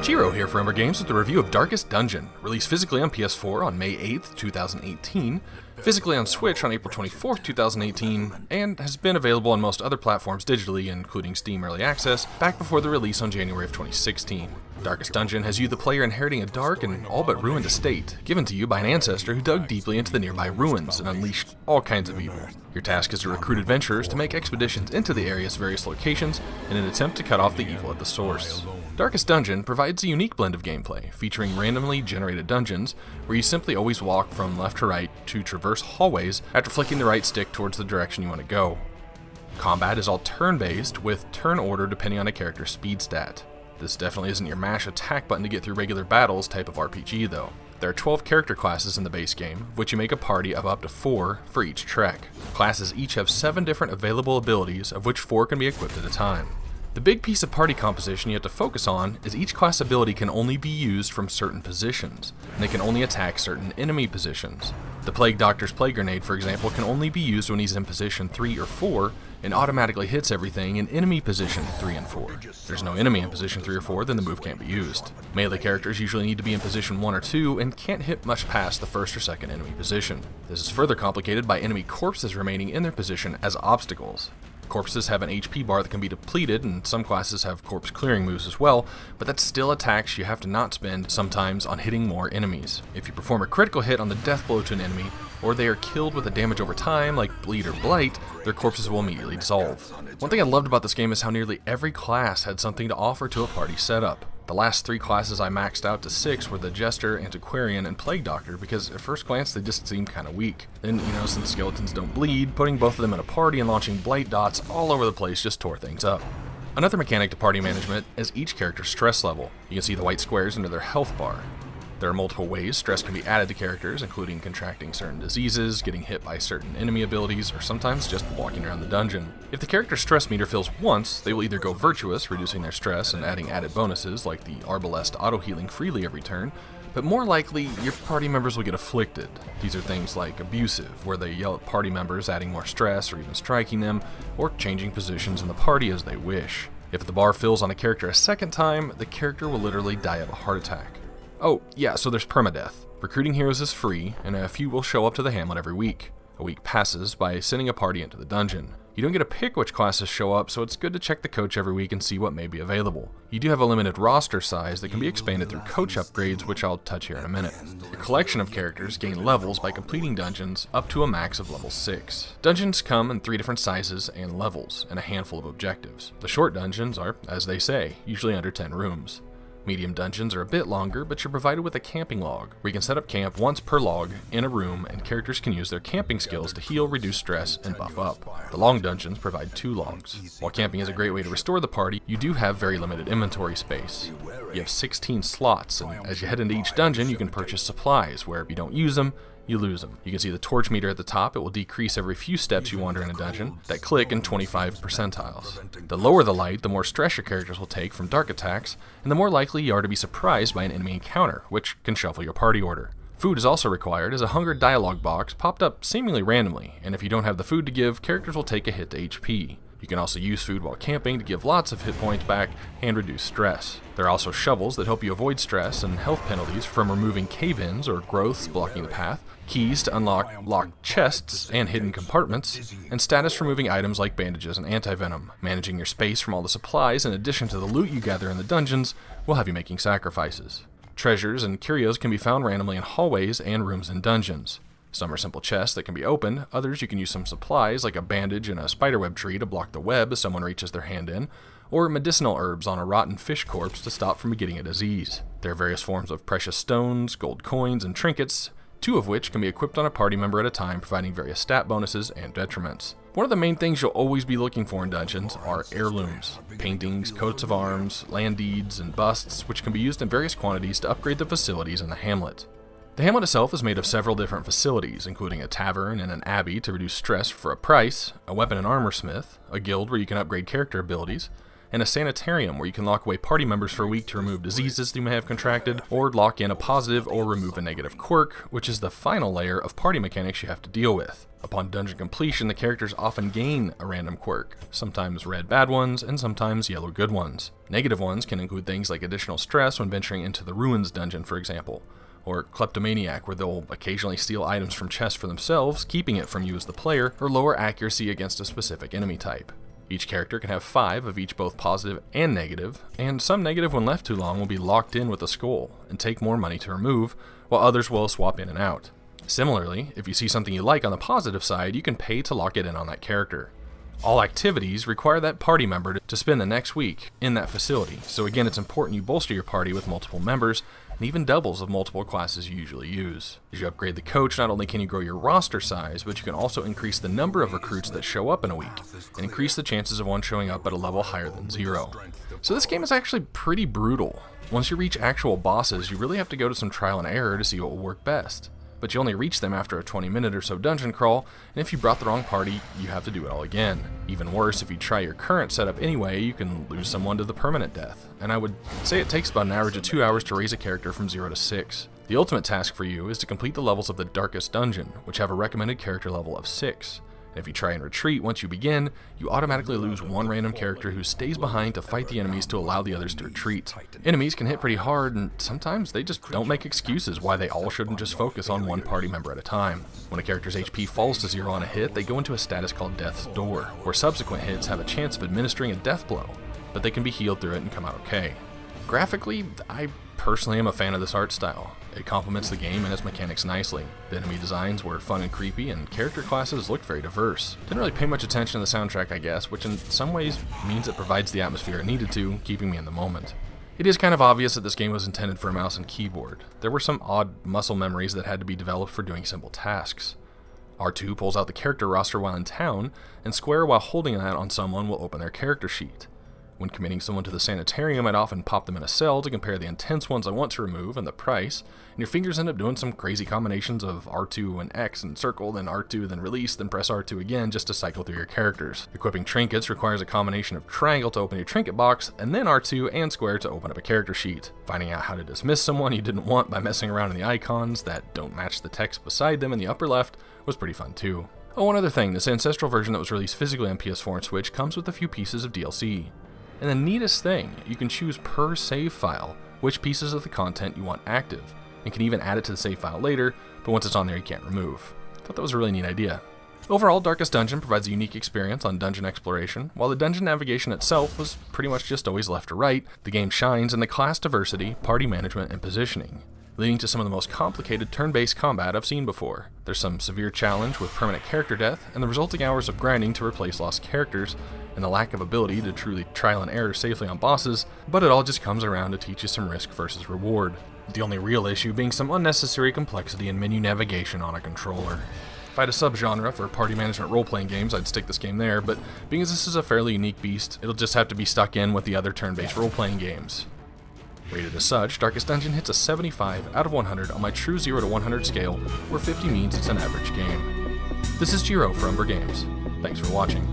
Chiro here for Umbra Games with a review of Darkest Dungeon, released physically on PS4 on May 8th, 2018, physically on Switch on April 24th, 2018, and has been available on most other platforms digitally, including Steam Early Access, back before the release on January of 2016. Darkest Dungeon has you, the player, inheriting a dark and all but ruined estate, given to you by an ancestor who dug deeply into the nearby ruins and unleashed all kinds of evil. Your task is to recruit adventurers to make expeditions into the area's various locations in an attempt to cut off the evil at the source. Darkest Dungeon provides a unique blend of gameplay, featuring randomly generated dungeons, where you simply always walk from left to right to traverse hallways after flicking the right stick towards the direction you want to go. Combat is all turn-based, with turn order depending on a character's speed stat. This definitely isn't your mash attack button to get through regular battles type of RPG though. There are 12 character classes in the base game, of which you make a party of up to 4 for each trek. Classes each have 7 different available abilities, of which 4 can be equipped at a time. The big piece of party composition you have to focus on is each class ability can only be used from certain positions, and they can only attack certain enemy positions. The Plague Doctor's Plague Grenade, for example, can only be used when he's in position 3 or 4, and automatically hits everything in enemy position 3 and 4. If there's no enemy in position 3 or 4, then the move can't be used. Melee characters usually need to be in position 1 or 2, and can't hit much past the first or second enemy position. This is further complicated by enemy corpses remaining in their position as obstacles. Corpses have an HP bar that can be depleted, and some classes have corpse clearing moves as well, but that's still attacks you have to not spend sometimes on hitting more enemies. If you perform a critical hit on the death blow to an enemy, or they are killed with a damage over time like bleed or blight, their corpses will immediately dissolve. One thing I loved about this game is how nearly every class had something to offer to a party setup. The last 3 classes I maxed out to 6 were the Jester, Antiquarian, and Plague Doctor, because at first glance they just seemed kinda weak. Then, since skeletons don't bleed, putting both of them in a party and launching blight dots all over the place just tore things up. Another mechanic to party management is each character's stress level. You can see the white squares under their health bar. There are multiple ways stress can be added to characters, including contracting certain diseases, getting hit by certain enemy abilities, or sometimes just walking around the dungeon. If the character's stress meter fills once, they will either go virtuous, reducing their stress and adding added bonuses like the Arbalest auto-healing freely every turn, but more likely, your party members will get afflicted. These are things like abusive, where they yell at party members, adding more stress or even striking them, or changing positions in the party as they wish. If the bar fills on a character a second time, the character will literally die of a heart attack. Oh, yeah, so there's permadeath. Recruiting heroes is free, and a few will show up to the hamlet every week. A week passes by sending a party into the dungeon. You don't get to pick which classes show up, so it's good to check the coach every week and see what may be available. You do have a limited roster size that can be expanded through coach upgrades, which I'll touch here in a minute. Your collection of characters gain levels by completing dungeons up to a max of level 6. Dungeons come in 3 different sizes and levels, and a handful of objectives. The short dungeons are, as they say, usually under 10 rooms. Medium dungeons are a bit longer, but you're provided with a camping log, where you can set up camp once per log in a room, and characters can use their camping skills to heal, reduce stress, and buff up. The long dungeons provide 2 logs. While camping is a great way to restore the party, you do have very limited inventory space. You have 16 slots, and as you head into each dungeon, you can purchase supplies, where if you don't use them, you lose them. You can see the torch meter at the top. It will decrease every few steps you wander in a dungeon that click in 25 percentiles. The lower the light, the more stress your characters will take from dark attacks, and the more likely you are to be surprised by an enemy encounter, which can shuffle your party order. Food is also required, as a hunger dialogue box popped up seemingly randomly, and if you don't have the food to give, characters will take a hit to HP. You can also use food while camping to give lots of hit points back and reduce stress. There are also shovels that help you avoid stress and health penalties from removing cave-ins or growths blocking the path, keys to unlock locked chests and hidden compartments, and status removing items like bandages and anti-venom. Managing your space from all the supplies in addition to the loot you gather in the dungeons will have you making sacrifices. Treasures and curios can be found randomly in hallways and rooms in dungeons. Some are simple chests that can be opened, others you can use some supplies like a bandage and a spiderweb tree to block the web as someone reaches their hand in, or medicinal herbs on a rotten fish corpse to stop from getting a disease. There are various forms of precious stones, gold coins, and trinkets, 2 of which can be equipped on a party member at a time, providing various stat bonuses and detriments. One of the main things you'll always be looking for in dungeons are heirlooms, paintings, coats of arms, land deeds, and busts, which can be used in various quantities to upgrade the facilities in the hamlet. The hamlet itself is made of several different facilities, including a tavern and an abbey to reduce stress for a price, a weapon and armor smith, a guild where you can upgrade character abilities, and a sanitarium where you can lock away party members for a week to remove diseases they may have contracted, or lock in a positive or remove a negative quirk, which is the final layer of party mechanics you have to deal with. Upon dungeon completion, the characters often gain a random quirk, sometimes red bad ones and sometimes yellow good ones. Negative ones can include things like additional stress when venturing into the Ruins dungeon, for example, or kleptomaniac, where they'll occasionally steal items from chests for themselves, keeping it from you as the player, or lower accuracy against a specific enemy type. Each character can have 5 of each both positive and negative, and some negative when left too long will be locked in with a skull and take more money to remove, while others will swap in and out. Similarly, if you see something you like on the positive side, you can pay to lock it in on that character. All activities require that party member to spend the next week in that facility, so again it's important you bolster your party with multiple members, and even doubles of multiple classes you usually use. As you upgrade the coach, not only can you grow your roster size, but you can also increase the number of recruits that show up in a week, and increase the chances of one showing up at a level higher than 0. So this game is actually pretty brutal. Once you reach actual bosses, you really have to go to some trial and error to see what will work best. But you only reach them after a 20-minute or so dungeon crawl, and if you brought the wrong party, you have to do it all again. Even worse, if you try your current setup anyway, you can lose someone to the permanent death, and I would say it takes about an average of 2 hours to raise a character from 0 to 6. The ultimate task for you is to complete the levels of the Darkest Dungeon, which have a recommended character level of 6. And if you try and retreat once you begin, you automatically lose one random character who stays behind to fight the enemies to allow the others to retreat. Enemies can hit pretty hard, and sometimes they just don't make excuses why they all shouldn't just focus on one party member at a time. When a character's HP falls to 0 on a hit, they go into a status called Death's Door, where subsequent hits have a chance of administering a death blow, but they can be healed through it and come out okay. Graphically, I personally am a fan of this art style. It complements the game and its mechanics nicely. The enemy designs were fun and creepy, and character classes looked very diverse. Didn't really pay much attention to the soundtrack, I guess, which in some ways means it provides the atmosphere it needed to, keeping me in the moment. It is kind of obvious that this game was intended for a mouse and keyboard. There were some odd muscle memories that had to be developed for doing simple tasks. R2 pulls out the character roster while in town, and square while holding that on someone will open their character sheet. When committing someone to the sanitarium, I'd often pop them in a cell to compare the intense ones I want to remove and the price, and your fingers end up doing some crazy combinations of R2 and X and circle, then R2, then release, then press R2 again just to cycle through your characters. Equipping trinkets requires a combination of triangle to open your trinket box, and then R2 and square to open up a character sheet. Finding out how to dismiss someone you didn't want by messing around in the icons that don't match the text beside them in the upper left was pretty fun too. Oh, one other thing, this Ancestral version that was released physically on PS4 and Switch comes with a few pieces of DLC. And the neatest thing, you can choose per save file which pieces of the content you want active, and can even add it to the save file later, but once it's on there you can't remove. I thought that was a really neat idea. Overall, Darkest Dungeon provides a unique experience on dungeon exploration. While the dungeon navigation itself was pretty much just always left to right, the game shines in the class diversity, party management, and positioning, leading to some of the most complicated turn-based combat I've seen before. There's some severe challenge with permanent character death, and the resulting hours of grinding to replace lost characters, and the lack of ability to truly trial and error safely on bosses, but it all just comes around to teach you some risk versus reward. The only real issue being some unnecessary complexity in menu navigation on a controller. If I had a subgenre for party management role-playing games, I'd stick this game there, but being as this is a fairly unique beast, it'll just have to be stuck in with the other turn-based role-playing games. Rated as such, Darkest Dungeon hits a 75 out of 100 on my true 0 to 100 scale, where 50 means it's an average game. This is Jiro for Umbra Games. Thanks for watching.